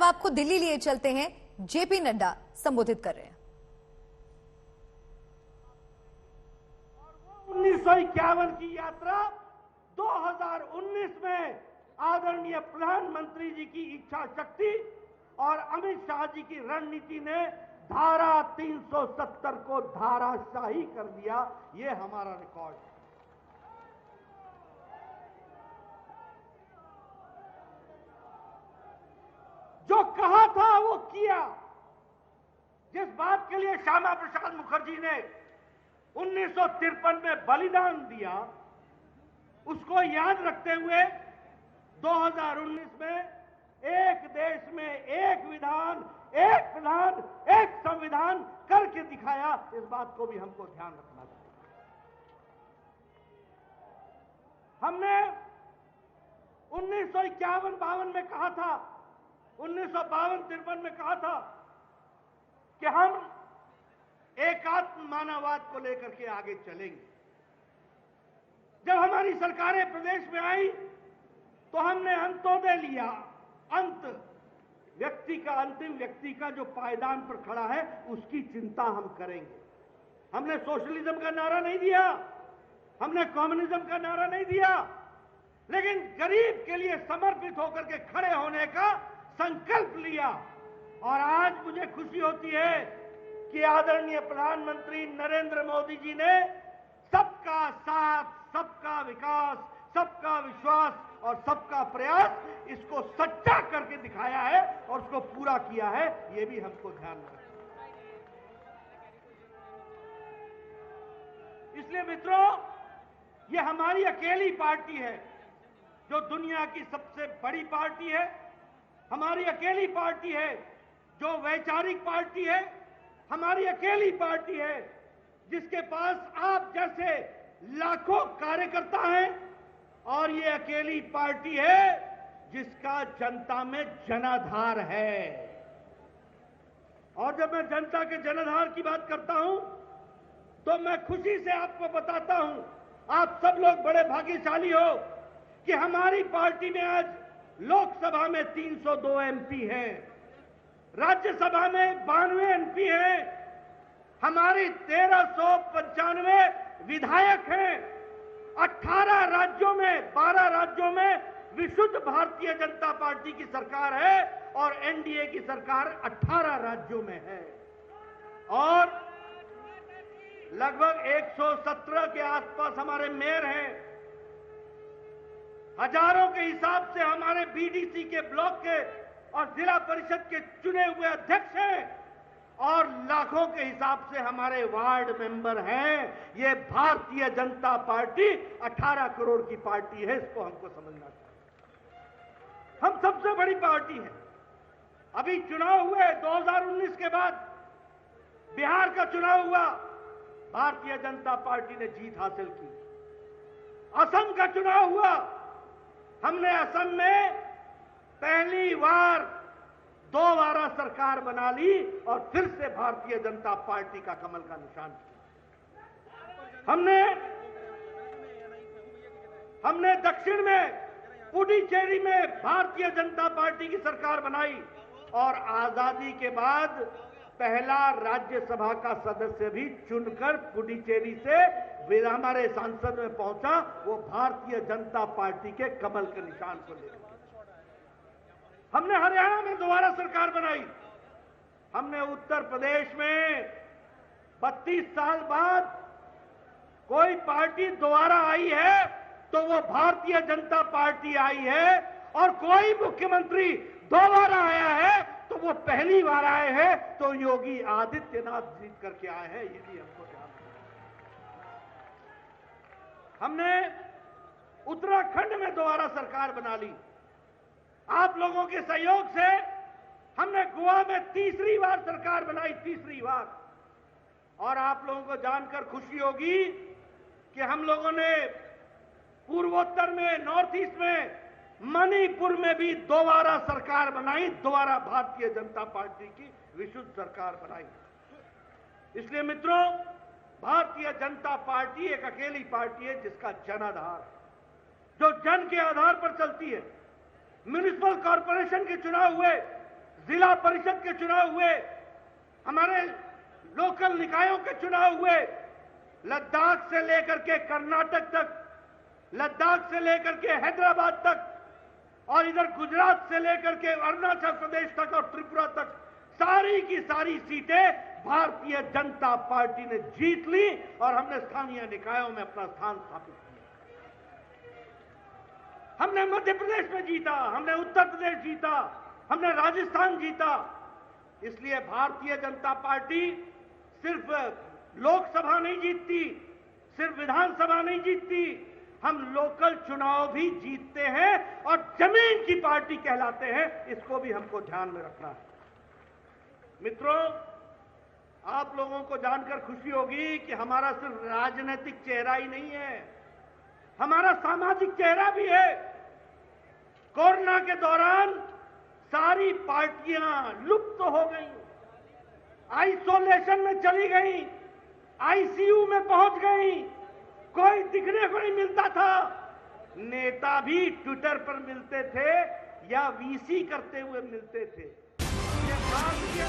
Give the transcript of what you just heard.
आपको दिल्ली लिए चलते हैं, जेपी नड्डा संबोधित कर रहे हैं। 1951 की यात्रा 2019 में आदरणीय प्रधानमंत्री जी की इच्छा शक्ति और अमित शाह जी की रणनीति ने धारा 370 को धाराशाही कर दिया। ये हमारा रिकॉर्ड है। जो कहा था वो किया। जिस बात के लिए श्यामा प्रसाद मुखर्जी ने 1953 में बलिदान दिया, उसको याद रखते हुए 2019 में एक देश में एक विधान, एक प्रधान, एक संविधान करके दिखाया। इस बात को भी हमको ध्यान रखना चाहिए। हमने 1951-52 में कहा था, 1952-53 में कहा था कि हम एकात्म मानववाद को लेकर के आगे चलेंगे। जब हमारी सरकारें प्रदेश में आई तो हमने अंत्योदय लिया। अंत व्यक्ति का, अंतिम व्यक्ति का जो पायदान पर खड़ा है उसकी चिंता हम करेंगे। हमने सोशलिज्म का नारा नहीं दिया, हमने कम्युनिज्म का नारा नहीं दिया, लेकिन गरीब के लिए समर्पित होकर के खड़े होने का संकल्प लिया। और आज मुझे खुशी होती है कि आदरणीय प्रधानमंत्री नरेंद्र मोदी जी ने सबका साथ, सबका विकास, सबका विश्वास और सबका प्रयास, इसको सच्चा करके दिखाया है और उसको पूरा किया है। ये भी हमको ध्यान रखना। इसलिए मित्रों, ये हमारी अकेली पार्टी है जो दुनिया की सबसे बड़ी पार्टी है। हमारी अकेली पार्टी है जो वैचारिक पार्टी है। हमारी अकेली पार्टी है जिसके पास आप जैसे लाखों कार्यकर्ता हैं। और ये अकेली पार्टी है जिसका जनता में जनाधार है। और जब मैं जनता के जनाधार की बात करता हूं तो मैं खुशी से आपको बताता हूं, आप सब लोग बड़े भाग्यशाली हो कि हमारी पार्टी में आज लोकसभा में 302 एमपी हैं, राज्यसभा में 92 एमपी हैं, हमारी 1395 विधायक हैं, 18 राज्यों में, 12 राज्यों में विशुद्ध भारतीय जनता पार्टी की सरकार है और एनडीए की सरकार 18 राज्यों में है। और लगभग 117 के आसपास हमारे मेयर हैं, हजारों के हिसाब से हमारे बीडीसी के ब्लॉक के और जिला परिषद के चुने हुए अध्यक्ष हैं और लाखों के हिसाब से हमारे वार्ड मेंबर हैं। ये भारतीय जनता पार्टी 18 करोड़ की पार्टी है, इसको हमको समझना चाहिए। हम सबसे बड़ी पार्टी है। अभी चुनाव हुए 2019 के बाद, बिहार का चुनाव हुआ, भारतीय जनता पार्टी ने जीत हासिल की। असम का चुनाव हुआ, हमने असम में पहली बार दोबारा सरकार बना ली और फिर से भारतीय जनता पार्टी का कमल का निशान किया। हमने दक्षिण में पुडुचेरी में भारतीय जनता पार्टी की सरकार बनाई और आजादी के बाद पहला राज्यसभा का सदस्य भी चुनकर पुडुचेरी से हमारे सांसद में पहुंचा, वो भारतीय जनता पार्टी के कमल के निशान को लेकर। हमने हरियाणा में दोबारा सरकार बनाई। हमने उत्तर प्रदेश में 32 साल बाद कोई पार्टी दोबारा आई है तो वो भारतीय जनता पार्टी आई है, और कोई मुख्यमंत्री दोबारा आया है तो वो पहली बार आए हैं तो योगी आदित्यनाथ जीत करके आए हैं। ये भी हमको ध्यान रखना। हमने उत्तराखंड में दोबारा सरकार बना ली। आप लोगों के सहयोग से हमने गोवा में तीसरी बार सरकार बनाई, तीसरी बार। और आप लोगों को जानकर खुशी होगी कि हम लोगों ने पूर्वोत्तर में, नॉर्थ ईस्ट में, मणिपुर में भी दोबारा सरकार बनाई, दोबारा भारतीय जनता पार्टी की विशुद्ध सरकार बनाई। इसलिए मित्रों, भारतीय जनता पार्टी एक अकेली पार्टी है जिसका जनाधार है, जो जन के आधार पर चलती है। म्युनिसिपल कॉर्पोरेशन के चुनाव हुए, जिला परिषद के चुनाव हुए, हमारे लोकल निकायों के चुनाव हुए, लद्दाख से लेकर के कर्नाटक तक, लद्दाख से लेकर के हैदराबाद तक, और इधर गुजरात से लेकर के अरुणाचल प्रदेश तक और त्रिपुरा तक सारी की सारी सीटें भारतीय जनता पार्टी ने जीत ली और हमने स्थानीय निकायों में अपना स्थान स्थापित किया। हमने मध्य प्रदेश में जीता, हमने उत्तर प्रदेश जीता, हमने राजस्थान जीता। इसलिए भारतीय जनता पार्टी सिर्फ लोकसभा नहीं जीतती, सिर्फ विधानसभा नहीं जीतती, हम लोकल चुनाव भी जीतते हैं और जमीन की पार्टी कहलाते हैं। इसको भी हमको ध्यान में रखना है। मित्रों, आप लोगों को जानकर खुशी होगी कि हमारा सिर्फ राजनीतिक चेहरा ही नहीं है, हमारा सामाजिक चेहरा भी है। कोरोना के दौरान सारी पार्टियां लुप्त हो गई, आइसोलेशन में चली गई, आईसीयू में पहुंच गई, कोई दिखने को नहीं मिलता था। नेता भी ट्विटर पर मिलते थे या वीसी करते हुए मिलते थे। ये भारतीय